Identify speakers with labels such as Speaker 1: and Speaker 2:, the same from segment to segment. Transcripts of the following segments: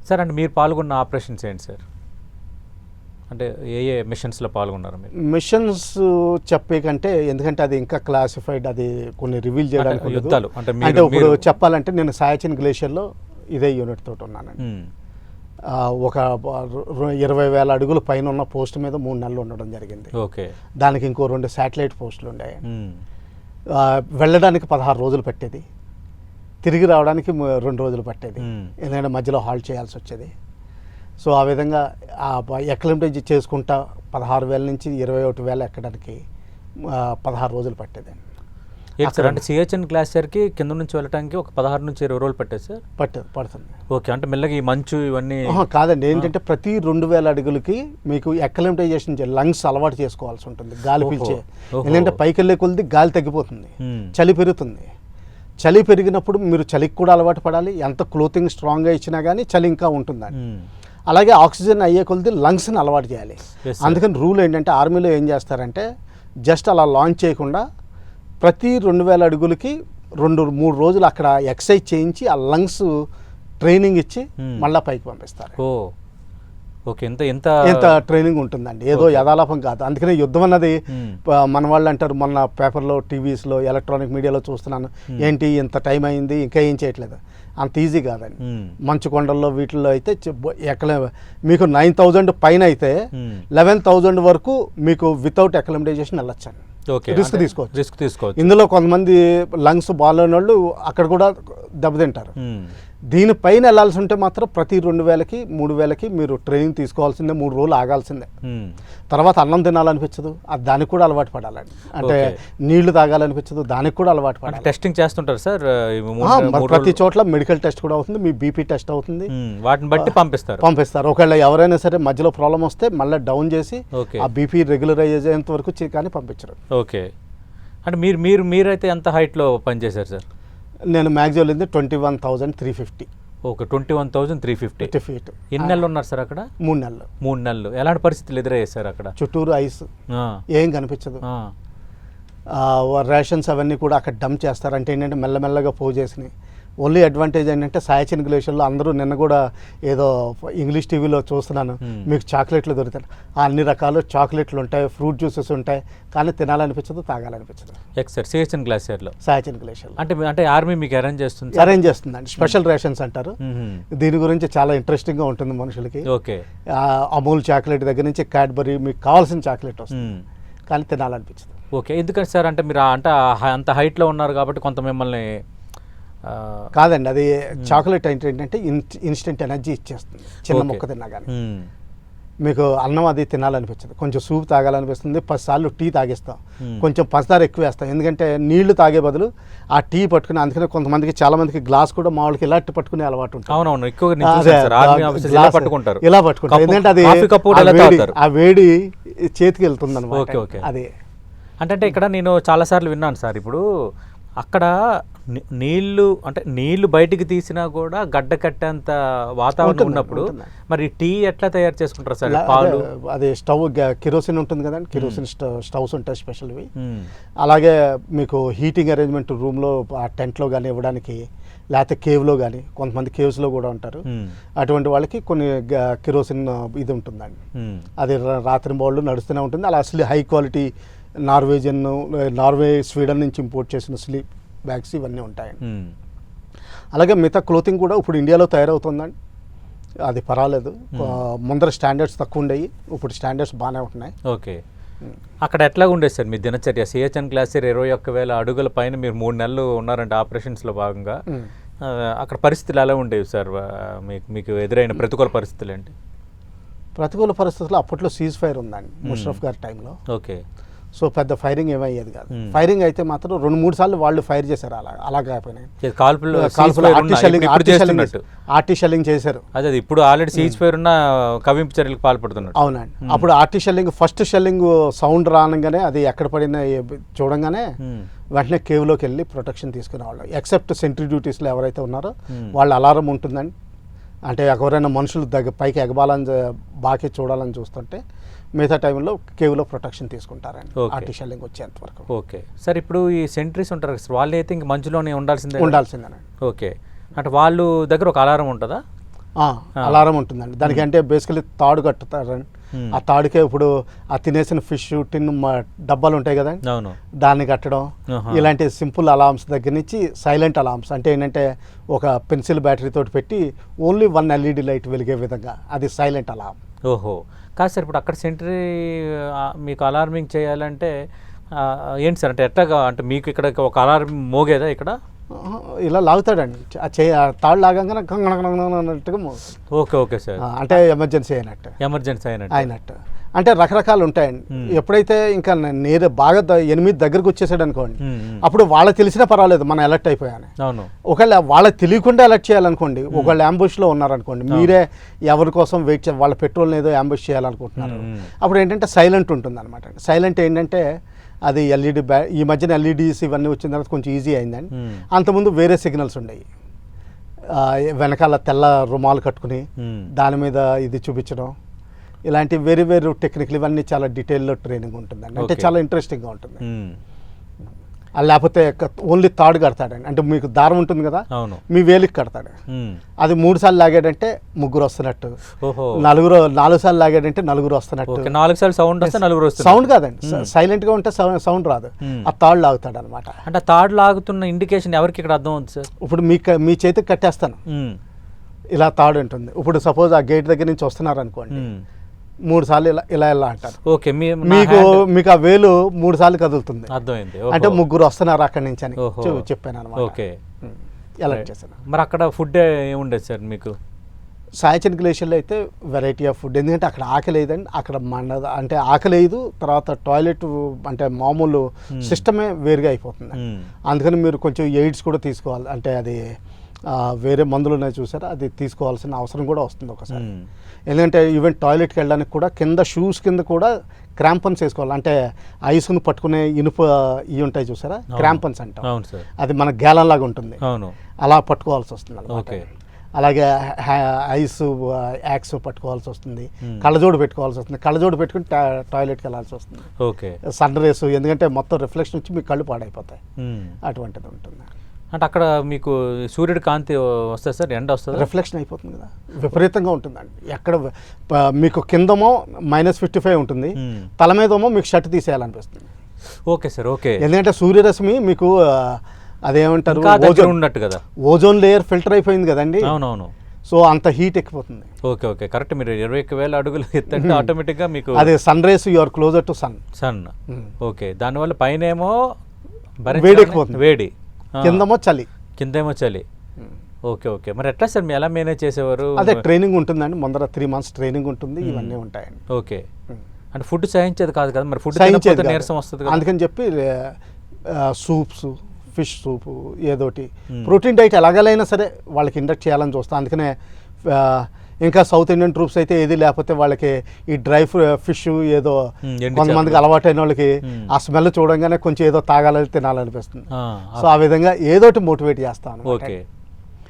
Speaker 1: Sir అంటే మీరు పాల్గొన్న ఆపరేషన్స్ ఏంటి సార్? అంటే ఏ ఏ మిషన్స్లో పాల్గొన్నారు మీరు?
Speaker 2: మిషన్స్ చెప్పే కంటే, ఎందుకంటే అది ఇంకా క్లాసిఫైడ్, అది కొన్ని రివీల్ చేయడానికి ఉండదు.
Speaker 1: యుద్ధాలు అంటే
Speaker 2: అంటే ఇప్పుడు చెప్పాలంటే నేను సాయచిన్ గ్లేషియర్లో ఇదే యూనిట్ తోటి ఉన్నానండి. ఒక 20,000 అడుగుల పైన ఉన్న పోస్ట్ మీద 3 నెలలు ఉండడం జరిగింది.
Speaker 1: ఓకే.
Speaker 2: దానికి ఇంకో 2 శాటిలైట్ పోస్టులు ఉన్నాయి. వెళ్ళడానికి 16 రోజులు పట్టేది, తిరిగి రావడానికి 2 రోజులు పట్టేది, ఎందుకంటే మధ్యలో హాల్ట్ చేయాల్సి వచ్చేది. సో ఆ విధంగా ఎక్లెంటేజ్ చేసుకుంటా 16,000 నుంచి 21,000 ఎక్కడానికి 16 రోజులు పట్టేది.
Speaker 1: సార్ అంటే సిహెచ్ఎన్ గ్లాసియర్కి కింద నుంచి వెళ్ళడానికి ఒక 16 నుంచి 20 రోజులు పట్టేది సార్?
Speaker 2: పడుతుంది.
Speaker 1: ఓకే. అంటే మెల్లగా ఈ మంచు ఇవన్నీ
Speaker 2: కాదండి, ఏంటంటే ప్రతి 2,000 అడుగులకి మీకు ఎక్లెంటైజేషన్ లంగ్స్ అలవాటు చేసుకోవాల్సి ఉంటుంది, గాలి పీల్చే. ఎందుకంటే పైకి వెళ్ళే కొద్ది గాలి తగ్గిపోతుంది, చలి పెరుగుతుంది. చలి పెరిగినప్పుడు మీరు చలికి కూడా అలవాటు పడాలి. ఎంత క్లోతింగ్ స్ట్రాంగ్గా ఇచ్చినా కానీ చలి ఇంకా ఉంటుందండి. అలాగే ఆక్సిజన్ అయ్యే కొద్ది లంగ్స్ని అలవాటు చేయాలి. అందుకని రూల్ ఏంటంటే ఆర్మీలో ఏం చేస్తారంటే జస్ట్ అలా లాంచ్ చేయకుండా ప్రతి 2,000 అడుగులకి 2-3 రోజులు అక్కడ ఎక్సర్సైజ్ చేయించి ఆ లంగ్స్ ట్రైనింగ్ ఇచ్చి మళ్ళీ పైకి పంపిస్తారు.
Speaker 1: ఓకే. ఎంత
Speaker 2: ట్రైనింగ్ ఉంటుందండి, ఏదో యథాలాపం కాదు. అందుకనే యుద్ధం అన్నది మన వాళ్ళు అంటారు, మొన్న పేపర్లో, టీవీస్లో, ఎలక్ట్రానిక్ మీడియాలో చూస్తున్నాను, ఏంటి ఇంత టైం అయింది ఇంకా ఏం చేయట్లేదు. అంత ఈజీ కాదండి. మంచు కొండల్లో వీటిల్లో అయితే ఎక్కడ మీకు 9,000 పైన అయితే 11,000 వరకు మీకు వితౌట్ అక్లిమటైజేషన్ వెళ్ళొచ్చండి. రిస్క్ తీసుకోవచ్చు. ఇందులో కొంతమంది లంగ్స్ బాగాలేని వాళ్ళు అక్కడ కూడా దెబ్బతింటారు. దీనిపైన వెళ్ళాల్సి ఉంటే మాత్రం ప్రతి 2,000కి 3,000కి మీరు ట్రైనింగ్ తీసుకోవాల్సిందే, 3 రోజులు ఆగాల్సిందే. తర్వాత అన్నం తినాలనిపించదు, అది దానికి కూడా అలవాటు పడాలండి. అంటే నీళ్లు తాగాలనిపించదు, దానికి కూడా అలవాటు పడాలి.
Speaker 1: టెస్టింగ్ చేస్తుంటారు సార్
Speaker 2: ప్రతి చోట్ల. మెడికల్ టెస్ట్ కూడా అవుతుంది, మీ బీపీ టెస్ట్ అవుతుంది,
Speaker 1: వాటిని బట్టి పంపిస్తారు.
Speaker 2: ఒకవేళ ఎవరైనా సరే మధ్యలో ప్రాబ్లం వస్తే మళ్ళీ డౌన్ చేసి ఆ బీపీ రెగ్యులరైజ్ అయ్యేంత వరకు కానీ పంపించరు.
Speaker 1: ఓకే. అంటే మీరైతే ఎంత హైట్లో పనిచేశారు సార్?
Speaker 2: నేను మ్యాక్సిమం వెళ్ళింది 21,350.
Speaker 1: ఓకే. 21,350
Speaker 2: ఫీట్.
Speaker 1: ఎన్ని నెలలు ఉన్నారు సార్ అక్కడ?
Speaker 2: 3 నెలలు.
Speaker 1: ఎలాంటి పరిస్థితులు ఎదురయ్యాయి సార్ అక్కడ?
Speaker 2: చుట్టూరు ఐస్, ఏం కనిపించదు. రేషన్స్ అవన్నీ కూడా అక్కడ డంప్ చేస్తారు. అంటే ఏంటంటే మెల్లమెల్లగా పోజేసినాయి. ఓన్లీ అడ్వాంటేజ్ ఏంటంటే సాయచిన్ గ్లేషియర్లో అందరూ నిన్న కూడా ఏదో ఇంగ్లీష్ టీవీలో చూస్తున్నాను, మీకు చాక్లెట్లు దొరుకుతాయి. అన్ని రకాలు చాక్లెట్లు ఉంటాయి, ఫ్రూట్ జ్యూసెస్ ఉంటాయి, కానీ తినాలనిపించదు, తాగాలనిపించదు.
Speaker 1: సార్ సిహెచ్ఎన్ గ్లాసియర్లో అంటే ఆర్మీ మీకు అరేంజ్
Speaker 2: చేస్తుందండి. స్పెషల్ రేషన్స్ అంటారు. దీని గురించి చాలా ఇంట్రెస్టింగ్గా ఉంటుంది మనుషులకి.
Speaker 1: ఓకే.
Speaker 2: అమూల్ చాక్లెట్ దగ్గర నుంచి క్యాడ్బరీ, మీకు కావాల్సిన చాక్లెట్ వస్తుంది, కానీ తినాలనిపించదు.
Speaker 1: ఓకే. ఎందుకంటే సార్ అంటే మీరు అంటే అంత హైట్లో ఉన్నారు కాబట్టి కొంత మిమ్మల్ని
Speaker 2: కాదండి, అది చాక్లెట్ ఏంటంటే ఇన్స్టెంట్ ఎనర్జీ ఇచ్చేస్తుంది. చిన్న మొక్క తిన్నా కానీ మీకు అన్నం అది తినాలనిపించదు, కొంచెం సూప్ తాగాలనిపిస్తుంది. 10 సార్లు టీ తాగిస్తాం, కొంచెం పంచదార ఎక్కువ వేస్తాం, ఎందుకంటే నీళ్లు తాగే బదులు ఆ టీ పట్టుకుని. అందుకనే కొంతమందికి, చాలా మందికి గ్లాస్ కూడా మా వాళ్ళకి ఇలాంటి పట్టుకునే అలవాటు ఉంటుంది. ఇలా పట్టుకుంటారు, ఎందుకంటే అది ఆ వేడి చేతికి వెళ్తుంది అనమాట. అది
Speaker 1: అంటే ఇక్కడ నేను చాలాసార్లు విన్నాను సార్. ఇప్పుడు అక్కడ నీళ్లు బయటికి తీసినా కూడా గడ్డ కట్టేంత వాతావరణం ఉన్నప్పుడు మరి టీ ఎట్లా తయారు చేసుకుంటారు సార్? పాలు,
Speaker 2: అది స్టవ్, కిరోసిన్ ఉంటుంది కదండి, కిరోసిన్ స్టవ్స్ ఉంటాయి స్పెషల్వి. అలాగే మీకు హీటింగ్ అరేంజ్మెంట్ రూమ్లో, ఆ టెంట్లో కానీ ఇవ్వడానికి, లేకపోతే కేవ్లో కానీ, కొంతమంది కేవ్స్లో కూడా ఉంటారు. అటువంటి వాళ్ళకి కొన్ని కిరోసిన్ ఇది ఉంటుందండి. అది రాత్రి బౌళ్ళు నడుస్తూనే ఉంటుంది. అలా అసలు హై క్వాలిటీ నార్వే, స్వీడన్ నుంచి ఇంపోర్ట్ చేసిన స్లీప్ బ్యాగ్స్ ఇవన్నీ ఉంటాయండి. అలాగే మిగతా క్లోతింగ్ కూడా ఇప్పుడు ఇండియాలో తయారవుతుందండి. అది పర్వాలేదు, ముందర స్టాండర్డ్స్ తక్కువ ఉండేవి, ఇప్పుడు స్టాండర్డ్స్ బాగానే ఉంటున్నాయి.
Speaker 1: ఓకే. అక్కడ ఎట్లా ఉండేది సార్ మీ దినచర్య? సిహెచ్ఎన్ గ్లాసియర్ 21,000 అడుగుల పైన మీరు 3 నెలలు ఉన్నారంటే ఆపరేషన్స్లో భాగంగా, అక్కడ పరిస్థితులు ఎలా ఉండేవి సార్? మీకు ఎదురైన ప్రతికూల పరిస్థితులు ఏంటి?
Speaker 2: ప్రతికూల పరిస్థితుల్లో అప్పట్లో సీజ్ ఫైర్ ఉందండి ముషరఫ్ గారి టైంలో.
Speaker 1: ఓకే.
Speaker 2: సో పెద్ద ఫైరింగ్ ఏమయ్యేది కాదు. ఫైరింగ్ అయితే మాత్రం 2-3 సార్లు వాళ్ళు ఫైర్ చేశారు. అలాగే అయిపోయినాయి ఆర్టీ షెల్లింగ్ చేశారు.
Speaker 1: అదే ఇప్పుడు ఆల్రెడీ సీజ్ ఫైర్ ఉన్న కవింపు చర్యలకు పాల్పడుతున్నారు.
Speaker 2: అవునండి. అప్పుడు arty shelling, first shelling sound రానంగానే అది ఎక్కడ పడిన చూడంగానే వెంటనే కేవ్లోకి వెళ్ళి ప్రొటెక్షన్ తీసుకునేవాళ్ళు. ఎక్సెప్ట్ సెంట్రీ డ్యూటీస్లో ఎవరైతే ఉన్నారో వాళ్ళ అలారం ఉంటుందండి. అంటే ఎవరైనా మనుషులు పైకి ఎగబాలని బాకీ చూడాలని చూస్తుంటే మిగతా టైంలో కేవ్లో ప్రొటెక్షన్ తీసుకుంటారండి ఆర్టీ షెల్లింగ్ వచ్చేంత వరకు.
Speaker 1: Okay sir. ఇప్పుడు ఈ సెంట్రీస్ ఉంటారు వాళ్ళు అయితే ఇంక మంచులోనే ఉండాల్సిందేనండి.
Speaker 2: ఓకే.
Speaker 1: అంటే వాళ్ళు దగ్గర ఒక అలారం ఉంటుందా?
Speaker 2: అలారం ఉంటుందండి దానికి. అంటే బేసికలీ తాడు కట్టుతారండి. ఆ తాడుకే ఇప్పుడు ఆ తినేసిన ఫిష్ టిన్ డబ్బాలు ఉంటాయి కదండి,
Speaker 1: అవును.
Speaker 2: దాన్ని కట్టడం, ఇలాంటి సింపుల్ అలార్మ్స్ దగ్గర నుంచి సైలెంట్ అలార్మ్స్, అంటే ఏంటంటే ఒక పెన్సిల్ బ్యాటరీ తోటి పెట్టి ఓన్లీ 1 LED లైట్ వెలిగే విధంగా, అది సైలెంట్ అలార్మ్.
Speaker 1: ఓహో, కాదు సార్, ఇప్పుడు అక్కడ సెంటరీ మీకు అలార్మింగ్ చేయాలంటే ఏంటి సార్, అంటే ఎట్లాగా, అంటే మీకు ఇక్కడ ఒక అలారం మోగేదా ఇక్కడ?
Speaker 2: ఇలా లాగుతాడండి, ఆ తాడు లాగానే అన్నట్టుగా
Speaker 1: ఓకే ఓకే సార్,
Speaker 2: అంటే ఎమర్జెన్సీ అయినట్టు.
Speaker 1: ఎమర్జెన్సీ
Speaker 2: అయినట్టు అంటే రకరకాలు ఉంటాయండి. ఎప్పుడైతే ఇంకా నేరే బాగా 8 దగ్గరకు వచ్చేసాడు అనుకోండి, అప్పుడు వాళ్ళకి తెలిసినా పర్వాలేదు, మనం అలర్ట్ అయిపోయాను.
Speaker 1: అవును.
Speaker 2: ఒకవేళ వాళ్ళకి తెలియకుండా అలర్ట్ చేయాలనుకోండి, ఒకళ్ళు అంబుష్లో ఉన్నారనుకోండి, మీరే ఎవరి కోసం వెయిట్ చేయాలి, వాళ్ళ పెట్రోల్ని ఏదో అంబుష్ చేయాలనుకుంటున్నారు, అప్పుడు ఏంటంటే సైలెంట్ ఉంటుంది అనమాట. సైలెంట్ ఏంటంటే అది ఎల్ఈడి ఈ మధ్యన ఎల్ఈడీస్ ఇవన్నీ వచ్చిన తర్వాత కొంచెం ఈజీ అయిందండి. అంతకుముందు వేరే సిగ్నల్స్ ఉండేవి, వెనకాల తెల్ల రుమాలు కట్టుకుని దాని మీద ఇది చూపించడం, ఇలాంటి వేరే వేరే టెక్నిక్లు, ఇవన్నీ చాలా డీటెయిల్లో ట్రైనింగ్ ఉంటుందండి. అంటే చాలా ఇంట్రెస్టింగ్గా ఉంటుంది. లేకపోతే ఓన్లీ తాడు కడతాడండి, అంటే మీకు దారం ఉంటుంది కదా, మీ వేలికి కడతాడు, అది 3 సార్లు లాగాడంటే 3 వస్తున్నట్టు, 4 సార్లు లాగాడంటే 4 వస్తున్నట్టు.
Speaker 1: 4 సార్లు సౌండ్ వస్తే 4 వస్తుంది.
Speaker 2: సౌండ్ కాదండి, సైలెంట్ గా ఉంటే సౌండ్ రాదు, ఆ తాడు లాగుతాడు అనమాట.
Speaker 1: అంటే తాడు లాగుతున్న ఇండికేషన్ ఎవరికి ఇక్కడ అర్థం అవుతుంది సార్?
Speaker 2: ఇప్పుడు మీ చేతికి కట్టేస్తాను, ఇలా తాడు ఉంటుంది. ఇప్పుడు సపోజ్ ఆ గేట్ దగ్గర నుంచి వస్తున్నారు అనుకోండి, 3 సార్లు ఇలా ఇలా అంటారు.
Speaker 1: ఓకే,
Speaker 2: మీకు ఆ వేలు 3 సార్లు కదులుతుంది,
Speaker 1: అర్థమైంది.
Speaker 2: అంటే 3 వస్తున్నారు అక్కడి నుంచి అని చెప్పాను అనమాట.
Speaker 1: ఓకే,
Speaker 2: అలర్ట్ చేశాను.
Speaker 1: మరి అక్కడ ఫుడ్ ఏముండేది సార్ మీకు?
Speaker 2: సాయచన్ గ్లేషియర్లో అయితే వెరైటీ ఆఫ్ ఫుడ్, ఎందుకంటే అక్కడ ఆకలి లేదండి, అక్కడ అంటే ఆకలి లేదు, తర్వాత టాయిలెట్ అంటే మామూలు సిస్టమే వేరుగా అయిపోతుంది. అందుకని మీరు కొంచెం ఎయిడ్స్ కూడా తీసుకోవాలి, అంటే అది వేరే మందులు ఉన్నాయి చూసారా, అది తీసుకోవాల్సిన అవసరం కూడా వస్తుంది ఒకసారి. ఎందుకంటే ఈవెన్ టాయిలెట్కి వెళ్ళడానికి కూడా కింద షూస్ కింద కూడా క్రాంపన్స్ వేసుకోవాలి, అంటే ఐస్ను పట్టుకునే ఇనుప ఇవి ఉంటాయి చూసారా, క్రాంపన్స్ అంటాం, అది మన గ్యాలన్ లాగా ఉంటుంది, అలా పట్టుకోవాల్సి వస్తుంది అన్నమాట. అలాగే ఐస్ యాక్స్ పట్టుకోవాల్సి వస్తుంది, కళ్ళజోడు పెట్టుకోవాల్సి వస్తుంది, కళ్ళజోడు పెట్టుకుని టాయిలెట్కి వెళ్ళాల్సి వస్తుంది.
Speaker 1: ఓకే,
Speaker 2: సన్ రేస్, ఎందుకంటే మొత్తం రిఫ్లెక్షన్ వచ్చి మీకు కళ్ళు పాడైపోతాయి, అటువంటిది ఉంటుంది.
Speaker 1: అంటే అక్కడ మీకు సూర్యుడి కాంతి వస్తుంది సార్, ఎండ వస్తుంది,
Speaker 2: రిఫ్లెక్షన్ అయిపోతుంది కదా, విపరీతంగా ఉంటుందండి. ఎక్కడ మీకు కిందమో -55 ఉంటుంది, తల మీదేమో మీకు షర్ట్ తీసేయాలనిపిస్తుంది.
Speaker 1: Okay sir, okay.
Speaker 2: ఎందుకంటే సూర్యరశ్మి మీకు అదేమంటారు,
Speaker 1: ఉన్నట్టు కదా,
Speaker 2: ఓజోన్ లేయర్ ఫిల్టర్ అయిపోయింది కదండి.
Speaker 1: అవునవును.
Speaker 2: సో అంత హీట్ ఎక్కిపోతుంది.
Speaker 1: Okay okay, correct. మీరు 21,000 అడుగులు ఎత్తంటే ఆటోమేటిక్గా మీకు
Speaker 2: అదే sun rays, you are closer to sun.
Speaker 1: Okay, దానివల్ల పైన ఏమో
Speaker 2: వేడి ఎక్కిపోతుంది,
Speaker 1: వేడి,
Speaker 2: కిందేమో చలి.
Speaker 1: ఓకే ఓకే, మరి ఎట్లా సార్ మీరు ఎలా మేనేజ్ చేసేవారు?
Speaker 2: అదే ట్రైనింగ్ ఉంటుందండి, ముందర 3 months ట్రైనింగ్ ఉంటుంది, ఇవన్నీ ఉంటాయండి.
Speaker 1: ఓకే, అంటే ఫుడ్ సహించేది కాదు కదా, మరి ఫుడ్ సహించేది నీరసం వస్తుంది కదా,
Speaker 2: అందుకని చెప్పి సూప్స్, ఫిష్ సూపు, ఏదోటి ప్రోటీన్ డైట్ ఎలాగైనా సరే వాళ్ళకి ఇండక్ట్ చేయాలని చూస్తాం. అందుకనే ఇంకా సౌత్ ఇండియన్ ట్రూప్స్ అయితే ఏది లేకపోతే వాళ్ళకి ఈ డ్రై ఫిష్ ఏదో, కొంతమందికి అలవాటైన వాళ్ళకి ఆ స్మెల్ చూడంగానే కొంచెం ఏదో తాగాలని తినాలనిపిస్తుంది. సో ఆ విధంగా ఏదోటి మోటివేట్ చేస్తాను.
Speaker 1: ఓకే,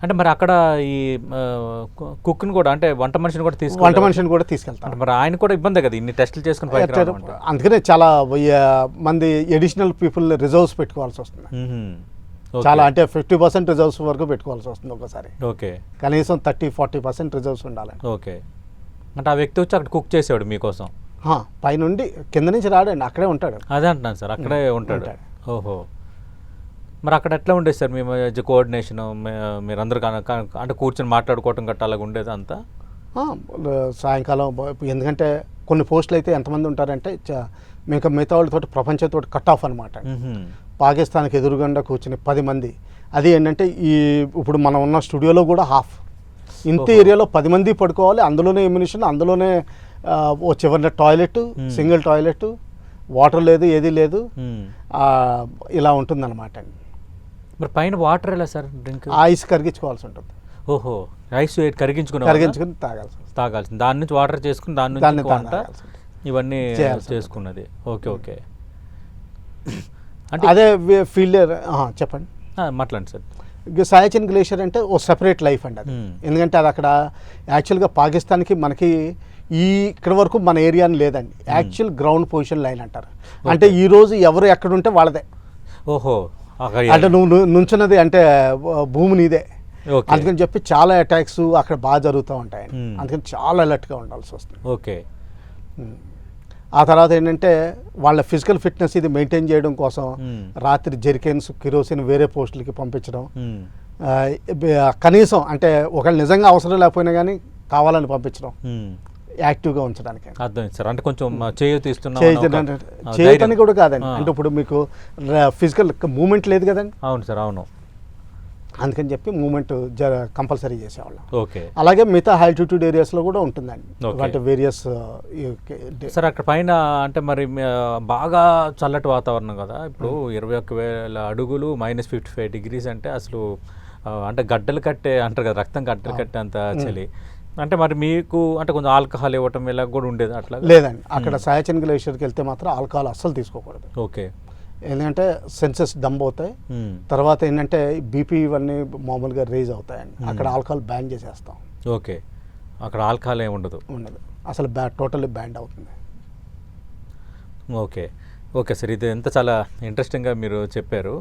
Speaker 1: అంటే మరి అక్కడ ఈ కుక్ని కూడా, అంటే వంట మనిషిని కూడా తీసుకెళ్తాను. మరి ఆయన కూడా ఇబ్బంది కదా, ఇన్ని టెస్టులు చేసుకుని.
Speaker 2: అందుకనే చాలా మంది ఎడిషనల్ పీపుల్ రిజర్వ్స్ పెట్టుకోవాల్సి వస్తుంది, చాలా అంటే 50% రిజర్వ్స్ వరకు పెట్టుకోవాల్సి వస్తుంది ఒకసారి.
Speaker 1: ఓకే,
Speaker 2: కనీసం 30-40% రిజర్వ్స్ ఉండాలి.
Speaker 1: ఓకే, అంటే ఆ వ్యక్తి వచ్చి అక్కడ కుక్ చేసేవాడు మీకోసం,
Speaker 2: పైనుండి కింద నుంచి రాడండి, అక్కడే ఉంటాడు.
Speaker 1: అదే అంటున్నాను సార్, అక్కడే ఉంటాడు. ఓహో, మరి అక్కడ ఎట్లా ఉండేది సార్ మీ మధ్య కోఆర్డినేషన్? మీరందరూ అంటే కూర్చొని మాట్లాడుకోవటం గట్ట అలాగ ఉండేది అంతా?
Speaker 2: సాయంకాలం, ఎందుకంటే కొన్ని పోస్టులు అయితే ఎంతమంది ఉంటారంటే మిగతా వాళ్ళతో ప్రపంచంతో కట్ ఆఫ్ అనమాట. పాకిస్తాన్కి ఎదురుగుండా కూర్చుని 10 మంది, అది ఏంటంటే ఇప్పుడు మనం ఉన్న స్టూడియోలో కూడా హాఫ్ ఇంత ఏరియాలో 10 మంది పడుకోవాలి, అందులోనే ఎమ్యునిషన్, అందులోనే ఓ చివరిన టాయిలెట్, సింగిల్ టాయిలెట్, వాటర్ లేదు, ఏది లేదు, ఇలా ఉంటుందన్నమాట.
Speaker 1: మరి పైన వాటర్ ఎలా సార్? డ్రింక్
Speaker 2: ఐస్ కరిగించుకోవాల్సి ఉంటుంది.
Speaker 1: ఓహో, ఐస్ కరిగించుకుని తాగాల్సింది, దాని నుంచి వాటర్ చేసుకుని దాని నుంచి వంట ఇవన్నీ చేసుకున్నది. ఓకే ఓకే, అంటే
Speaker 2: అదే ఫీల్డ్. చెప్పండి,
Speaker 1: మాట్లాడండి సార్.
Speaker 2: సాయచన్ గ్లేషియర్ అంటే ఓ సెపరేట్ లైఫ్ అండి అది, ఎందుకంటే అది అక్కడ యాక్చువల్గా పాకిస్తాన్కి మనకి ఇక్కడ వరకు మన ఏరియాని లేదండి, యాక్చువల్ గ్రౌండ్ పొజిషన్ లైన్ అంటారు. అంటే ఈ రోజు ఎవరు ఎక్కడుంటే వాళ్ళదే.
Speaker 1: ఓహో,
Speaker 2: అంటే నువ్వు నుంచున్నది అంటే భూమి నీదే,
Speaker 1: Okay.
Speaker 2: అందుకని చెప్పి చాలా అటాక్స్ అక్కడ బాగా జరుగుతూ ఉంటాయి.
Speaker 1: Hmm.
Speaker 2: అందుకని చాలా అలర్ట్గా ఉండాల్సి వస్తుంది.
Speaker 1: ఓకే.
Speaker 2: ఆ తర్వాత ఏంటంటే వాళ్ళ ఫిజికల్ ఫిట్నెస్ ఇది మెయింటైన్ చేయడం కోసం
Speaker 1: Hmm.
Speaker 2: రాత్రి జెరికెన్స్ కిరోసిన్ వేరే పోస్టులకి పంపించడం,
Speaker 1: Hmm.
Speaker 2: కనీసం అంటే ఒకళ్ళు నిజంగా అవసరం లేకపోయినా కానీ కావాలని పంపించడం
Speaker 1: Hmm.
Speaker 2: యాక్టివ్గా ఉంచడానికి.
Speaker 1: అర్థమైంది సార్. అంటే కొంచెం చేయూత ఇస్తున్నాం
Speaker 2: చేయటని కూడా కాదండి, అంటే ఇప్పుడు మీకు ఫిజికల్ మూమెంట్ లేదు కదండి,
Speaker 1: అవును సార్, అవును.
Speaker 2: అందుకని చెప్పి మూమెంట్ కంపల్సరీ చేసేవాళ్ళం.
Speaker 1: ఓకే
Speaker 2: అలాగే మిగతా ఆల్టిట్యూడ్ ఏరియాస్లో కూడా ఉంటుందండి.
Speaker 1: Okay.
Speaker 2: అంటే వేరియస్
Speaker 1: సార్ అక్కడ పైన అంటే మరి బాగా చల్లటి వాతావరణం కదా, ఇప్పుడు 21,000 అడుగులు -55 degrees అంటే అసలు అంటే గడ్డలు కట్టే అంటారు కదా, రక్తం గడ్డలు కట్టే అంత చలి. అంటే మరి మీకు అంటే కొంచెం ఆల్కహాల్ ఇవ్వటం ఇలా కూడా ఉండేది అట్లా?
Speaker 2: లేదండి, అక్కడ సాయచన్ గ్లేషియర్కి వెళ్తే మాత్రం ఆల్కహాల్ అస్సలు తీసుకోకూడదు.
Speaker 1: ఓకే.
Speaker 2: ఎందుకంటే సెన్సెస్ డంప్ అవుతాయి, తర్వాత ఏంటంటే బీపీ ఇవన్నీ మామూలుగా రేజ్ అవుతాయండి. అక్కడ ఆల్కహాల్ బ్యాన్ చేసేస్తాం.
Speaker 1: ఓకే. అక్కడ ఆల్కహాల్ ఏమి ఉండదు?
Speaker 2: ఉండదు, అసలు టోటల్లీ బ్యాన్ అవుతుంది.
Speaker 1: ఓకే. ఓకే సార్, ఇది ఎంత చాలా ఇంట్రెస్టింగ్గా మీరు చెప్పారు.